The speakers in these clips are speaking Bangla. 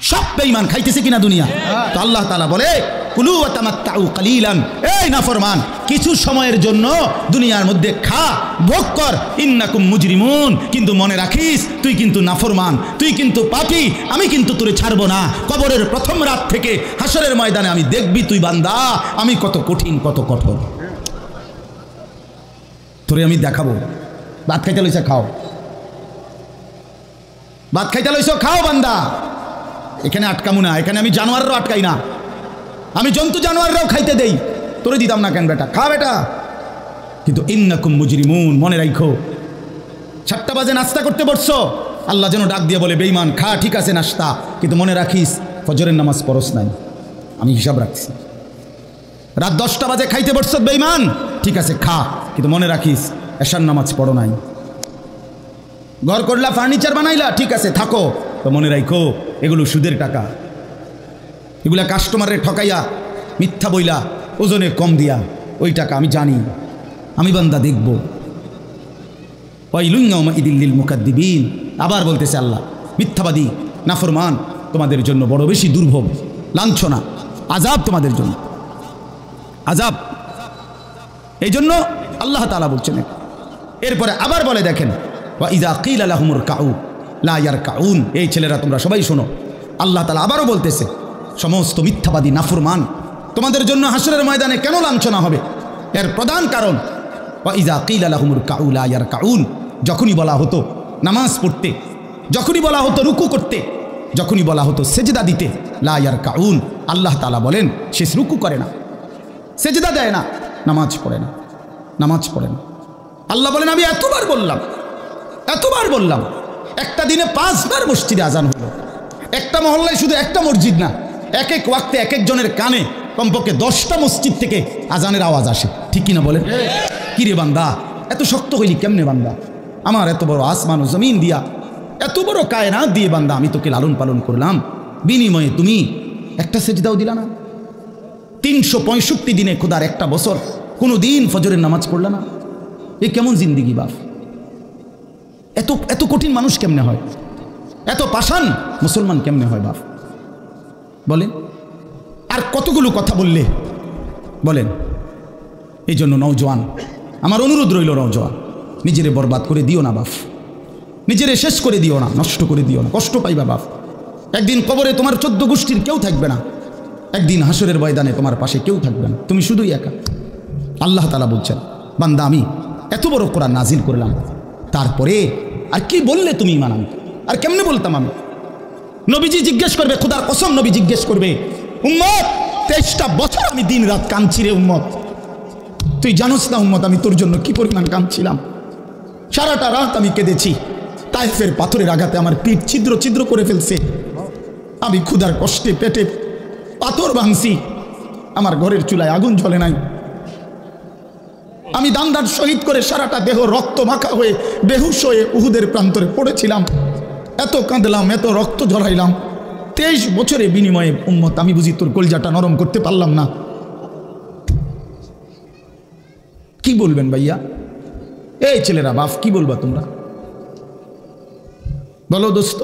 সব বেঈমান খাইতেছে কিনা দুনিয়া। তো আল্লাহ তাআলা বলে কুলু ওয়া তামাত্তাউ কালিলান, এই নাফরমান কিছু সময়ের জন্য দুনিয়ার মধ্যে খা, ভোগ কর, ইন্নাকুম মুজরিমুন, কিন্তু মনে রাখিস তুই কিন্তু নাফরমান, তুই কিন্তু পাপী, আমি কিন্তু তোরে ছাড়বো না। কবরের প্রথম রাত থেকে হাসরের ময়দানে আমি দেখবি তুই বান্দা আমি কত কঠিন কত কঠোর, তোরে আমি দেখাবো। ভাত খাইতে লইছে খাও, ভাত খাইতে লইছো খাও বান্দা, এখানে আটকামু না, এখানে আমি জানোয়াররাও আটকাই না, আমি জন্তু জানোয়াররাও খাইতে দেই, তোরে দিতাম না কেন বেটা, খা বেটা। কিন্তু ইন্নাকুম মুজরিমুন, মনে রাখো 7টা বাজে নাস্তা করতে বসছো, আল্লাহ যেন ডাক দিয়ে বলে বেঈমান খা, ঠিক আছে নাস্তা, কিন্তু মনে রাখিস ফজরের নামাজ পড়স নাই, আমি হিসাব রাখছি। রাত 10টা বাজে খাইতে বসছো বেঈমান, ঠিক আছে খা, কিন্তু মনে রাখিস এশার নামাজ পড়ো নাই। ঘর করলা, ফার্নিচার বানাইলা, ঠিক আছে থাকো, তো মনে রাখো এগুলো সুদের টাকা, এগুলা কাস্টমারে ঠকাইয়া মিথ্যা বইলা ওজনে কম দিয়া ওই টাকা আমি জানি, আমি বান্দা দেখব। ওয়াইলুন ইয়াউমাইযিল লিল মুকাদ্দিবিন, আবার বলতেছে আল্লাহ মিথ্যাবাদী নাফরমান তোমাদের জন্য বড় বেশি দুর্ভোগ, লাঞ্ছনা, আযাব তোমাদের জন্য, আযাব। এই জন্য আল্লাহ তাআলা বলছেন। এরপরে আবার বলে দেখেন ওয়া ইযা কিলা লাহুমুর কাউ লা ইয়ারকাউন, এই ছেলেরা তোমরা সবাই শোনো, আল্লাহ তাআলা আবারও বলতেছে সমস্ত মিথ্যাবাদী নাফরমান তোমাদের জন্য হাসরের ময়দানে কেন লাঞ্ছনা হবে, এর প্রধান কারণ ওয়া ইযা কিলা লাহুমুর কাউ লা ইয়ারকাউন, যখনই বলা হতো নামাজ পড়তে, যখনই বলা হতো রুকু করতে, যখনই বলা হতো সেজদা দিতে, লা ইয়ারকাউন, আল্লাহ তাআলা বলেন সে রুকু করে না, সেজদা দেয় না, নামাজ পড়ে না, নামাজ পড়ে না। আল্লাহ বলেন আমি এতবার বললাম, একটা দিনে 5 বার মসজিদে আজান হলো, একটা মহল্লায় শুধু একটা মসজিদ না, এক এক ওয়াক্তে এক একজনের কানে কমপক্ষে 10টা মসজিদ থেকে আজানের আওয়াজ আসে, ঠিক কিনা বলেন? কিরে বান্দা এত শক্ত হইলি কেমনে বান্দা, আমার এত বড় আসমান ও জমিন দিয়া, এত বড় কায়নাত দিয়ে বান্দা আমি তোকে লালন পালন করলাম, বিনিময়ে তুমি একটা সেজদাও দিলা না, 365 দিনে খোদার একটা বছর কোনো দিন ফজরের নামাজ পড়লা না, এ কেমন জিন্দিগি বাপ? এত এত কঠিন মানুষ কেমনে হয়, এত পাষাণ মুসলমান কেমনে হয় বাপ বলেন? আর কতগুলো কথা বললে বলেন। এই জন্য নওজোয়ান, আমার অনুরোধ রইল নওজোয়ান, নিজেরে বরবাদ করে দিও না বাপ, নিজেরে শেষ করে দিও না, নষ্ট করে দিও না, কষ্ট পাইবা বাপ। একদিন কবরে তোমার 14 গোষ্ঠীর কেউ থাকবে না, একদিন হাসরের ময়দানে তোমার পাশে কেউ থাকবে না, তুমি শুধুই একা। আল্লাহ তাআলা বলছেন বান্দা আমি এত বড় কোরআন নাজিল করলাম, তারপরে আর কি বললে তুমি ঈমান আনতে, আর কেমনে বলতাম আমি? নবীজি জিজ্ঞেস করবে, খোদার কসম নবী জিজ্ঞেস করবে, উম্মত 23টা বছর আমি দিন রাত কাঁদছি রে উম্মত, তুই জানোস না উম্মত আমি তোর জন্য কি পরিমাণ কাঁদছিলাম, সারাটা রাত আমি কেঁদেছি, তায়েফের পাথরের আঘাতে আমার পিঠ ছিদ্র ছিদ্র করে ফেলছে, আমি ক্ষুধার কষ্টে পেটে পাথর ভাঙছি, আমার ঘরের চুলায় আগুন জ্বলে নাই, আমি দান্দার শহীদ করে সারাটা দেহ রক্ত মাখা হয়ে বেহুশ হয়ে উহুদের প্রান্তরে পড়েছিলাম, এত কাঁদলাম, এত রক্ত ঝরাইলাম, 23 বছরে বিনিময়ে উম্মত আমি বুঝি তোর কলজাটা নরম করতে পারলাম না। কি বলবেন ভাইয়া? এই ছেলেরা বাপ কি বলবা তোমরা বলো দোস্ত?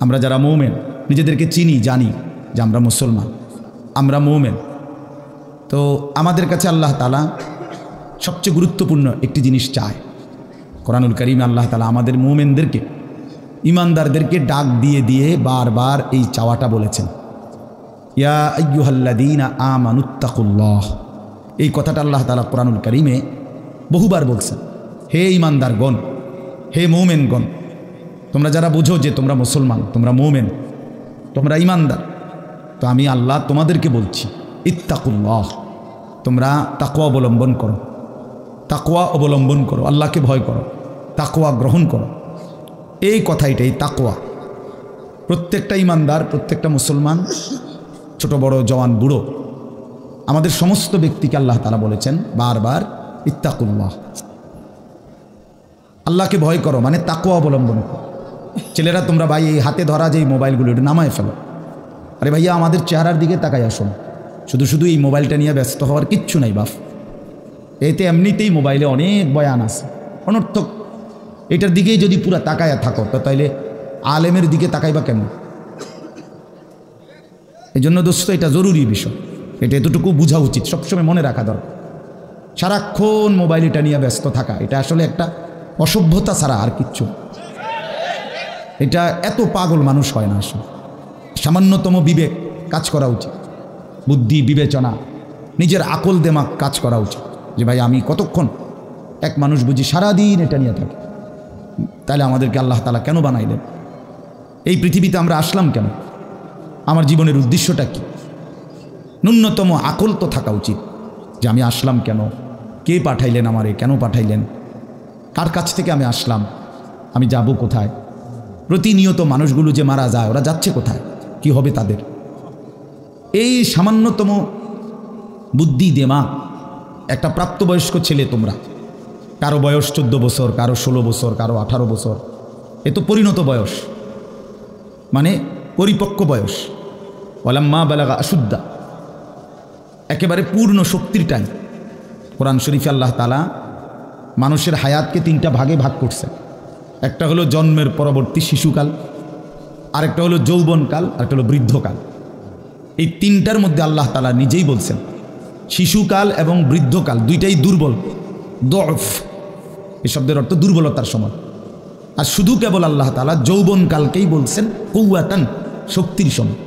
আমরা যারা মুমিন নিজেদেরকে চিনি, জানি যে আমরা মুসলমান, আমরা মুমিন, তো আমাদের কাছে আল্লাহ তাআলা সবচেয়ে গুরুত্বপূর্ণ একটি জিনিস চায়। কোরআনুল কারীমে আল্লাহ তাআলা আমাদের মুমিনদেরকে, ইমানদারদেরকে ডাক দিয়ে দিয়ে বারবার এই চাওয়াটা বলেছেন, ইয়া আইয়ুহাল্লাযীনা আমানুত্তাকুল্লাহ, এই কথাটা আল্লাহ তাআলা কোরআনুল কারীমে বহুবার বলছেন। হে ইমানদারগণ, হে মুমিনগণ, তোমরা যারা বুঝো যে তোমরা মুসলমান, তোমরা মুমিন, তোমরা ইমানদার, তো আমি আল্লাহ তোমাদেরকে বলছি ইত্তাকুল্লাহ, তোমরা তাকওয়া অবলম্বন করো, তাকওয়া অবলম্বন করো, আল্লাহকে ভয় করো, তাকওয়া গ্রহণ করো। এই কথাইটাই তাকওয়া। প্রত্যেকটা ইমানদার, প্রত্যেকটা মুসলমান, ছোট বড় জওয়ান বুড়ো, আমাদের সমস্ত ব্যক্তিকে আল্লাহ তাআলা বলেছেন বারবার ইত্তাকুল্লাহ, আল্লাহকে ভয় করো, মানে তাকওয়া অবলম্বন করো। ছেলেরা তোমরা ভাই এই হাতে ধরা যে মোবাইলগুলো এটা নামায় ফেলো। আরে ভাইয়া আমাদের চেহারার দিকে তাকাই আসুন, শুধু শুধু এই মোবাইলটা নিয়ে ব্যস্ত হওয়ার কিচ্ছু নাই বাপ। এতে এমনিতেই মোবাইলে অনেক বয়ান আছে অনর্থক, এটার দিকেই যদি পুরা তাকায়া থাকো তো তাইলে আলেমের দিকে তাকাইবা কেমন? এই জন্য দোস্ত এটা জরুরি বিষয়, এটা এতটুকু বোঝা উচিত, সবসময় মনে রাখা দরকার। সারাক্ষণ মোবাইল এটা নিয়ে ব্যস্ত থাকা, এটা আসলে একটা অসভ্যতা ছাড়া আর কিচ্ছু। এটা এত পাগল মানুষ হয় না আসলে। সামান্যতম বিবেক কাজ করা উচিত, বুদ্ধি বিবেচনা, নিজের আকল দেমাগ কাজ করা উচিত যে ভাই আমি কতক্ষণ। এক মানুষ বুঝি সারাদিন এটা নিয়ে থাকে, তাহলে আমাদেরকে আল্লাহ তাআলা কেন বানাইলেন? এই পৃথিবীতে আমরা আসলাম কেন? আমার জীবনের উদ্দেশ্যটা কি? ন্যূনতম আকল তো থাকা উচিত যে আমি আসলাম কেন, কে পাঠাইলেন আমারে, কেন পাঠাইলেন, কার কাছ থেকে আমি আসলাম, আমি যাব কোথায়। প্রতিনিয়ত মানুষগুলো যে মারা যায়, ওরা যাচ্ছে কোথায়, কি হবে তাদের? এই সামান্যতম বুদ্ধি দেমাগ একটা প্রাপ্তবয়স্ক ছেলে, তোমরা কারো বয়স 14 বছর, কারো 16 বছর, কারো 18 বছর, এ তো পরিণত বয়স, মানে পরিপক্ক বয়স। ওয়ালাম্মা বালাগা আশুদ্দা, একেবারে পূর্ণ শক্তির টাইম। কোরআন শরীফে আল্লাহ তাআলা মানুষের হায়াতকে 3টা ভাগে ভাগ করছে। একটা হলো জন্মের পরবর্তী শিশুকাল, আরেকটা হলো যৌবনকাল, আরেকটা হলো বৃদ্ধকাল। এই 3টার মধ্যে আল্লাহ তাআলা নিজেই বলছেন শিশুকাল এবং বৃদ্ধকাল দুইটাই দুর্বল, দফ, এই শব্দের অর্থ দুর্বলতার সময়। আর শুধু কেবল আল্লাহ তাআলা যৌবনকালকেই বলছেন কুওয়াতান, শক্তির সময়।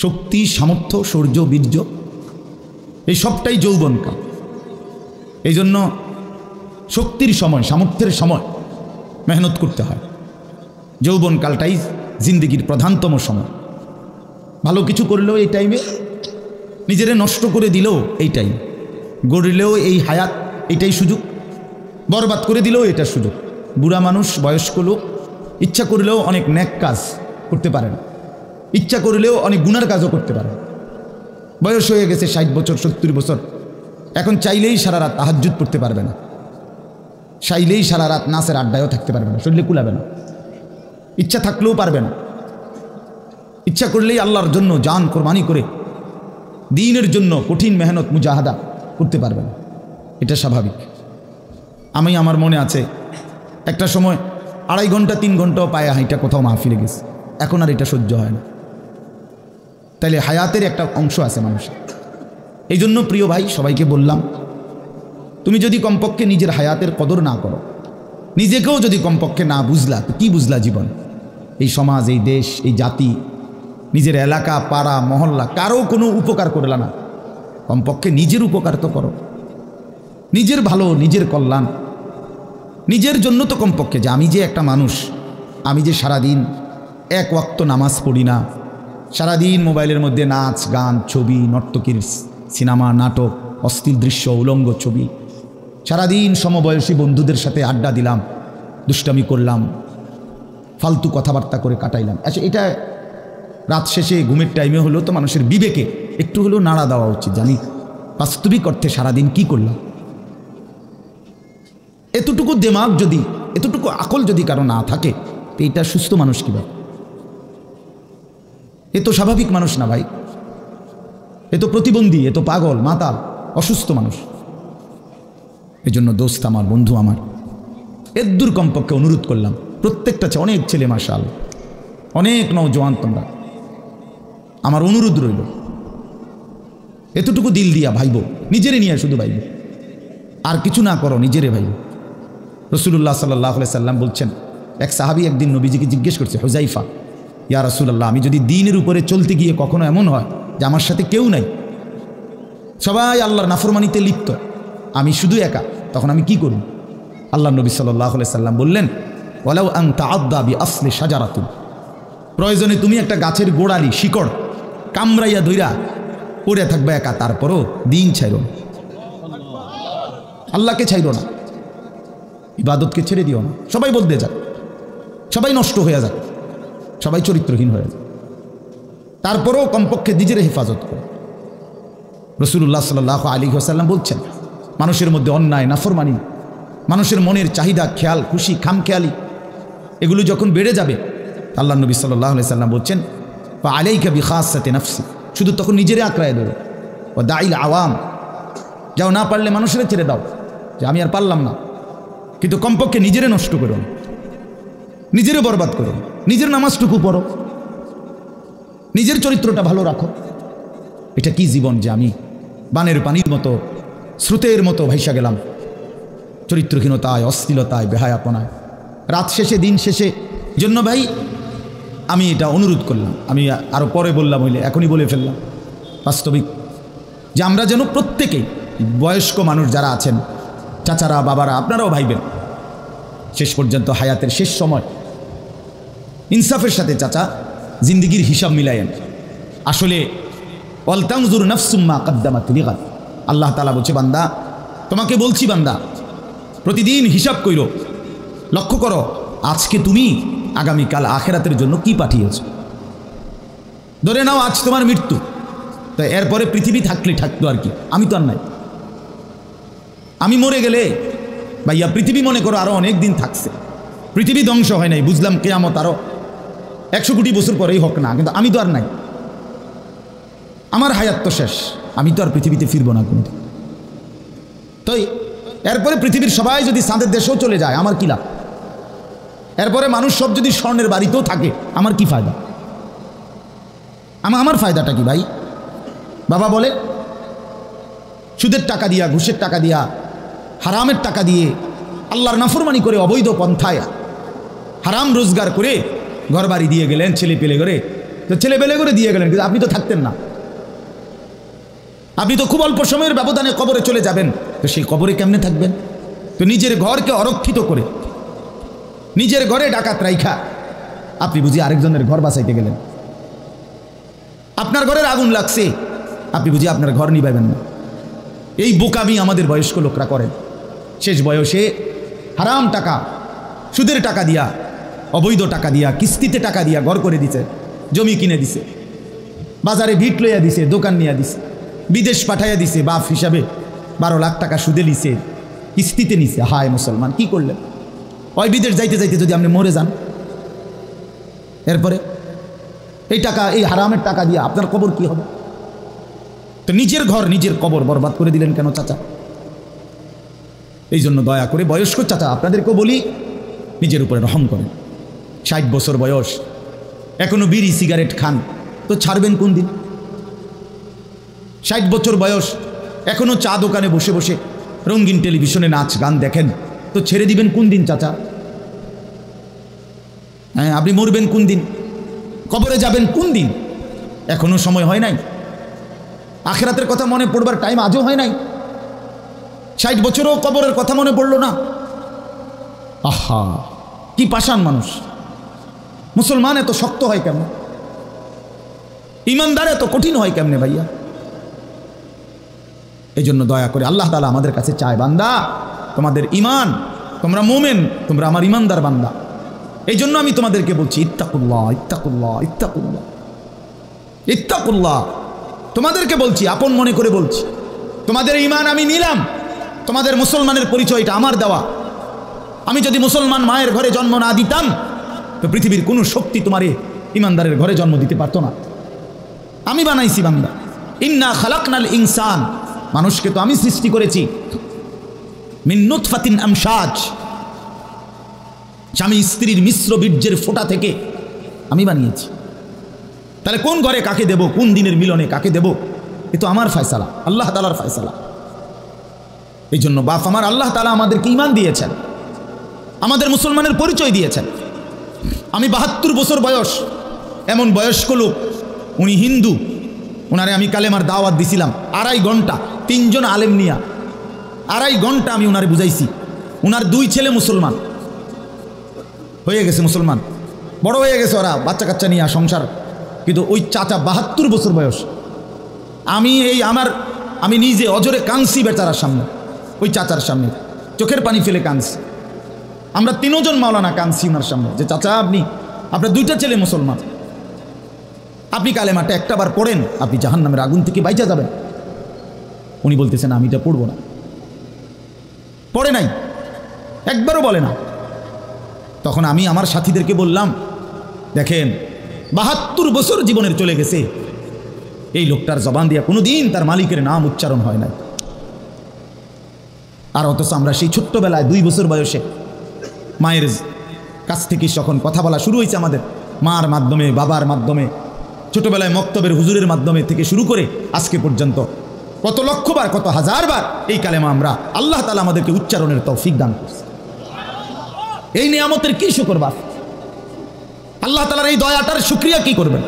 শক্তি, সামর্থ্য, শৌর্য, বীর্য, এই সবটাই যৌবনকাল। এই জন্য শক্তির সময়, সামর্থ্যের সময় মেহনত করতে হয়। যৌবনকালটাই জিন্দগির প্রধানতম সময়। ভালো কিছু করলেও এই টাইমে, নিজেরে নষ্ট করে দিলেও এই টাইম, গড়লেও এই হায়াত, এটাই সুযোগ, বরবাদ করে দিলেও এটা সুযোগ। বুড়া মানুষ, বয়স্ক লোক ইচ্ছা করলেও অনেক নেক কাজ করতে পারে না, ইচ্ছা করলেও অনেক গুনার কাজও করতে পারে। বয়স হয়ে গেছে 60 বছর, 70 বছর, এখন চাইলেই সারা রাত তাহাজ্জুদ পড়তে পারবে না, চাইলেই সারা রাত নাচের আড্ডায়ও থাকতে পারবে না, শরীরে কুলাবে না, ইচ্ছা থাকলেও পারবে না। ইচ্ছা করলেই আল্লাহর জন্য জান কোরবানি করে দ্বীনের জন্য কঠিন মেহনত মুজাহাদা করতে পারবে না, এটা স্বাভাবিক। আমি, আমার মনে আছে একটা সময় 2.5 ঘন্টা 3 ঘন্টাও পায়ে হাইটা কোথাও মাহফিলে গেছে, এখন আর এটা সহ্য হয় না। তাইলে হায়াতের একটা অংশ আছে মানুষের। এই জন্য প্রিয় ভাই, সবাইকে বললাম, তুমি যদি কমপক্ষে নিজের হায়াতের কদর না করো, নিজেকেও যদি কমপক্ষে না বুঝলা, তো কী বুঝলা জীবন? এই সমাজ, এই দেশ, এই জাতি, নিজের এলাকা, পাড়া, মহল্লা, কারো কোনো উপকার করলা না, কমপক্ষে নিজের উপকার তো করো। নিজের ভালো, নিজের কল্যাণ, নিজের জন্য তো কমপক্ষে, যে আমি যে একটা মানুষ, আমি যে সারাদিন এক ওয়াক্ত নামাজ পড়ি না, সারাদিন মোবাইলের মধ্যে নাচ, গান, ছবি, নর্তকীর সিনেমা, নাটক, অস্থির দৃশ্য, উলঙ্গ ছবি, সারাদিন সমবয়সী বন্ধুদের সাথে আড্ডা দিলাম, দুষ্টামি করলাম, ফালতু কথাবার্তা করে কাটাইলাম। আচ্ছা, এটা রাত শেষে ঘুমের টাইমে হলেও তো মানুষের বিবেকে একটু হলেও নাড়া দেওয়া উচিত, জানি বাস্তবিক অর্থে সারাদিন কি করলাম। এতটুকু দেমাগ যদি, এতটুকু আকল যদি কারো না থাকে, তো এটা সুস্থ মানুষ কিভাবে? এ তো স্বাভাবিক মানুষ না ভাই, এ তো প্রতিবন্ধী, এ তো পাগল, মাতাল, অসুস্থ মানুষ। এই জন্য দোস্ত আমার, বন্ধু আমার, এদ্দুর কমপক্ষে অনুরোধ করলাম, প্রত্যেকটা অনেক ছেলে মাশাআল্লাহ, অনেক নওজোয়ান, তোমরা আমার অনুরোধ রইল, এতটুকু দিল দিয়া ভাইব, নিজেরে নিয়ে শুধু ভাইব, আর কিছু না করো, নিজেরে ভাইব। রাসূলুল্লাহ সাল্লাল্লাহু আলাইহি সাল্লাম বলছেন, এক সাহাবী একদিন নবীজিকে জিজ্ঞেস করছে, হুযাইফা, ইয়া রাসূলুল্লাহ, আমি যদি দ্বীনের উপরে চলতে গিয়ে কখনো এমন হয় যে আমার সাথে কেউ নাই, সবাই আল্লাহর নাফরমানিতে লিপ্ত, আমি শুধু একা, তখন আমি কি করব? আল্লাহ নবী সাল্লাল্লাহু আলাইহি সাল্লাম বললেন, ওয়ালাউ আন তাআদ্দা বিআসলি শাজারাতিন, প্রয়োজনে তুমি একটা গাছের গোড়ালি, শিকড় কামড়াইয়া ধইরা পড়ে থাকবে একা, তারপরও দিন ছাইরো না, আল্লাহকে ছাইরো না, ইবাদতকে ছেড়ে দিও না। সবাই বলতে যাক, সবাই নষ্ট হয়ে যাক, সবাই চরিত্রহীন হয়ে যায়, তারপরেও কমপক্ষে নিজের হেফাজত করো। রাসূলুল্লাহ সাল্লাল্লাহু আলাইহি ওয়াসাল্লাম বলছেন, মানুষের মধ্যে অন্যায়, নাফরমানি, মানুষের মনের চাহিদা, খেয়াল খুশি, খামখেয়ালি, এগুলো যখন বেড়ে যাবে, আল্লাহ নবী সাল্লাল্লাহু আলাইহি ওয়াসাল্লাম বলছেন, ফা আলাইকা বিখাসাতি নাফসি, শুধু তখন নিজেরে আঁকড়ায় ধরো, ও দাইল আওয়াম, যাও, না পারলে মানুষের ছেড়ে দাও যে আমি আর পারলাম না, কিন্তু কমপক্ষে নিজেরে নষ্ট করো, নিজেরে বরবাদ করো। নিজের নামাজটুকু পড়ো, নিজের চরিত্রটা ভালো রাখো। এটা কি জীবন যে আমি বানের পানির মতো স্রোতের মতো ভাইসা গেলাম চরিত্রহীনতায়, অশ্লীলতায়, বেহায়াপনায়। রাত শেষে, দিন শেষে জন্য ভাই আমি এটা অনুরোধ করলাম, আমি আরও পরে বললাম হইলে এখনই বলে ফেললাম, বাস্তবিক যে আমরা যেন প্রত্যেকেই বয়স্ক মানুষ যারা আছেন, চাচারা, বাবারা, আপনারাও ভাইবেন, শেষ পর্যন্ত হায়াতের শেষ সময় ইনসাফের সাথে চাচা জিন্দিগির হিসাব মিলায়েন। আসলে ওয়ালতানজুর নাফসুম মা কদ্দামাত লিগাদ, আল্লাহ তাআলা বলছে বান্দা তোমাকে বলছি বান্দা প্রতিদিন হিসাব কইরো, লক্ষ্য করো আজকে তুমি আগামীকাল আখেরাতের জন্য কি পাঠিয়েছ। ধরে নাও আজ তোমার মৃত্যু, তো এরপরে পৃথিবী থাকলে থাকতো আর কি, আমি তো আর নাই। আমি মরে গেলে ভাইয়া পৃথিবী মনে করো আরো অনেক দিন থাকছে, পৃথিবী ধ্বংস হয় নাই, বুঝলাম কিয়ামত আরো 100 কোটি বছর পরেই হোক না, কিন্তু আমি তো আর নাই, আমার হায়াত তো শেষ, আমি তো আর পৃথিবীতে ফিরবো না কোনোদিন। তো এরপরে পৃথিবীর সবাই যদি চাঁদের দেশেও চলে যায় আমার কি লাভ? এরপরে মানুষ সব যদি স্বর্ণের বাড়িতেও থাকে আমার কি ফায়দা? আমার ফায়দাটা কি ভাই? বাবা বলে সুদের টাকা দিয়া, ঘুষের টাকা দিয়া, হারামের টাকা দিয়ে, আল্লাহর নাফরমানি করে, অবৈধ পন্থায় হারাম রোজগার করে ঘর বাড়ি দিয়ে গেলেন, ছেলে পেলে করে, তো ছেলে পেলে করে দিয়ে গেলেন, কিন্তু আপনি তো থাকতেন না, আপনি তো খুব অল্প সময়ের ব্যবধানে কবরে চলে যাবেন, তো সেই কবরে কেমনে থাকবেন? তো নিজের ঘরকে অরক্ষিত করে, নিজের ঘরে ডাকাত রাইখা আপনি বুঝি আরেকজনের ঘর বাঁচাইতে গেলেন। আপনার ঘরের আগুন লাগছে, আপনি বুঝি আপনার ঘর নিভাবেন না। এই বোকামি আমাদের বয়স্ক লোকরা করেন। শেষ বয়সে হারাম টাকা, সুদের টাকা দিয়া, অবৈধ টাকা দিয়া, কিস্তিতে টাকা দিয়া ঘর করে দিছে, জমি কিনে দিছে, বাজারে ভিট লইয়া দিছে, দোকান নিয়ে দিছে, বিদেশ পাঠাইয়া দিছে, বাপ হিসাবে 12 লাখ টাকা সুদে নিছে, কিস্তিতে নিছে। হায় মুসলমান, কি করলেন? ওই বিদেশ যাইতে যাইতে যদি আপনি মরে যান, এরপরে এই টাকা, এই হারামের টাকা দিয়ে আপনার কবর কি হবে? তো নিজের ঘর, নিজের কবর বরবাদ করে দিলেন কেন চাচা? এই জন্য দয়া করে বয়স্ক চাচা আপনাদেরকেও বলি, নিজের উপরে রহম করেন। 60 বছর বয়স, এখনো বিড়ি সিগারেট খান, তো ছাড়বেন কোন দিন? 60 বছর বয়স, এখনো চা দোকানে বসে বসে রঙিন টেলিভিশনে নাচ গান দেখেন, তো ছেড়ে দিবেন কোন দিন চাচা? হ্যাঁ, আপনি মরবেন কোন দিন? কবরে যাবেন কোন দিন? এখনো সময় হয় নাই, আখিরাতের কথা মনে পড়বার টাইম আজও হয় নাই। 60 বছরও কবরের কথা মনে পড়লো না। আহা, কি পাষাণ মানুষ! মুসলমান এত শক্ত হয় কেমনে? ইমানদার এত কঠিন হয় কেমনে ভাইয়া? এই জন্য দয়া করে আল্লাহ তাআলা আমাদের কাছে চায়, বান্দা তোমাদের ইমান, তোমরা মোমেন, তোমরা আমার ইমানদার বান্দা। এই জন্য আমি তোমাদেরকে বলছি ইত্তাকুল্লাহ, ইত্তাকুল্লাহ, ইত্তাকুল্লাহ, ইত্তাকুল্লাহ। তোমাদেরকে বলছি, আপন মনে করে বলছি, তোমাদের ইমান আমি নিলাম, তোমাদের মুসলমানের পরিচয়টা আমার দেওয়া। আমি যদি মুসলমান মায়ের ঘরে জন্ম না দিতাম, তো পৃথিবীর কোনো শক্তি তোমারে ইমানদারের ঘরে জন্ম দিতে পারতো না। আমি বানাইছি বান্দা, ইন্না খালাকনাল ইনসান, মানুষকে তো আমি সৃষ্টি করেছি মিন নুতফাতিন আমশাজ, স্বামী স্ত্রীর মিশ্র বীর্যের ফোঁটা থেকে আমি বানিয়েছি। তাহলে কোন ঘরে কাকে দেব, কোন দিনের মিলনে কাকে দেব, এ তো আমার ফয়সালা, আল্লাহ তাআলার ফয়সালা। এই জন্য বাপ আমার, আল্লাহ তাআলা আমাদেরকে ঈমান দিয়েছেন, আমাদের মুসলমানের পরিচয় দিয়েছেন। আমি 72 বছর বয়স, এমন বয়স্ক লোক, উনি হিন্দু, ওনারে আমি কালেমার দাওয়াত দিছিলাম 2.5 ঘন্টা, 3 জন আলেম নিয়া 2.5 ঘন্টা আমি ওনারে বুঝাইছি। ওনার 2 ছেলে মুসলমান হয়ে গেছে, মুসলমান বড় হয়ে গেছে, ওরা বাচ্চা কাচ্চা নিয়ে সংসার। কিন্তু ওই চাচা 72 বছর বয়স, আমি নিজে অজরে কাঁদছি বেচারার সামনে, ওই চাচার সামনে চোখের পানি ফেলে কাঁদছি। আমরা 3 জন মাওলানা কাঁদছি ওনার সামনে, যে চাচা আপনার 2টা ছেলে মুসলমান, আপনি কালেমাটা একটাবার পড়েন, আপনি জাহান্নামের আগুন থেকে বাইচা যাবেন। উনি বলতেছেন আমি এটা পড়বো না, পড়ে নাই, একবারও বলে না। তখন আমি আমার সাথীদেরকে বললাম, দেখেন 72 বছর জীবনের চলে গেছে, এই লোকটার জবান দিয়া কোনোদিন তার মালিকের নাম উচ্চারণ হয় নাই। আর অথচ আমরা সেই ছোট্টবেলায় 2 বছর বয়সে মায়ের কাছ থেকে যখন কথা বলা শুরু হয়েছে আমাদের মার মাধ্যমে, বাবার মাধ্যমে, ছোটবেলায় মক্তবের হুজুরের মাধ্যমে থেকে শুরু করে আজকে পর্যন্ত কত লক্ষবার, কত হাজারবার এই কালেমা আমরা আল্লাহ তাআলা আমাদেরকে উচ্চারণের তৌফিক দান করছে। এই নিয়ামতের কি শুকর বাপ? আল্লাহ তাআলার এই দয়াটার শুকরিয়া কি করবেন?